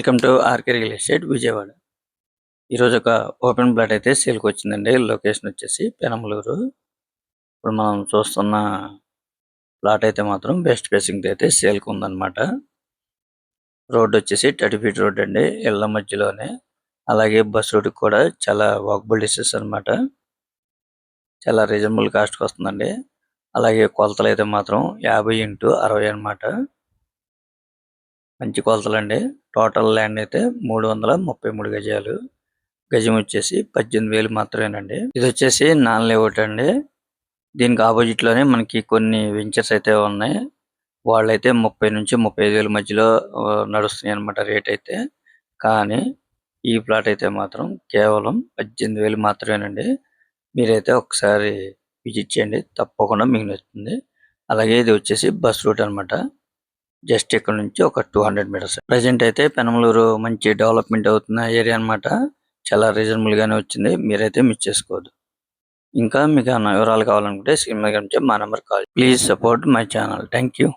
Welcome to RK real estate Vijayawada. ఈరోజు ఒక open plot అయితే సేల్కి వచ్చిందండి. లొకేషన్ వచ్చేసి పెనమలూరు. ఇప్పుడు మనం చూస్తున్న ప్లాట్ అయితే మాత్రం వెస్ట్ ఫేసింగ్ అయితే సేల్కి ఉందన్నమాట. రోడ్ వచ్చేసి 30 ఫీట్ రోడ్ అండి, ఇళ్ల మధ్యలోనే. అలాగే బస్ రూట్ కూడా చాలా వాకబుల్ డిస్టెన్స్ అనమాట. చాలా రీజనబుల్ కాస్ట్కి వస్తుందండి. అలాగే కొలతలు అయితే మాత్రం 50x60 అనమాట. మంచి కొలతలండి. టోటల్ ల్యాండ్ అయితే 333 గజాలు. గజం వచ్చేసి 18,000 మాత్రమేనండి. ఇది వచ్చేసి నాన్ లేఅవుట్ అండి. దీనికి ఆపోజిట్ లోనే మనకి కొన్ని వెంచర్స్ అయితే ఉన్నాయి. వాళ్ళైతే 30 నుంచి 35,000 మధ్యలో నడుస్తున్నాయి అనమాట రేట్ అయితే. కానీ ఈ ప్లాట్ అయితే మాత్రం కేవలం 18,000 మాత్రమేనండి. మీరైతే ఒకసారి విజిట్ చేయండి, తప్పకుండా మీకు నచ్చుతుంది. అలాగే ఇది వచ్చేసి బస్ రూట్ అనమాట. జస్ట్ ఇక్కడ నుంచి ఒక 200 మీటర్స్. ప్రజెంట్ అయితే పెనమలూరు మంచి డెవలప్మెంట్ అవుతున్న ఏరియా అనమాట. చాలా రీజనబుల్ గానే వచ్చింది. మీరైతే మిస్ చేసుకోవద్దు. ఇంకా మీకు ఏమైనా వివరాలు కావాలనుకుంటే స్క్రీన్ మీద కనిపించే మా number call. Please support my channel. Thank you.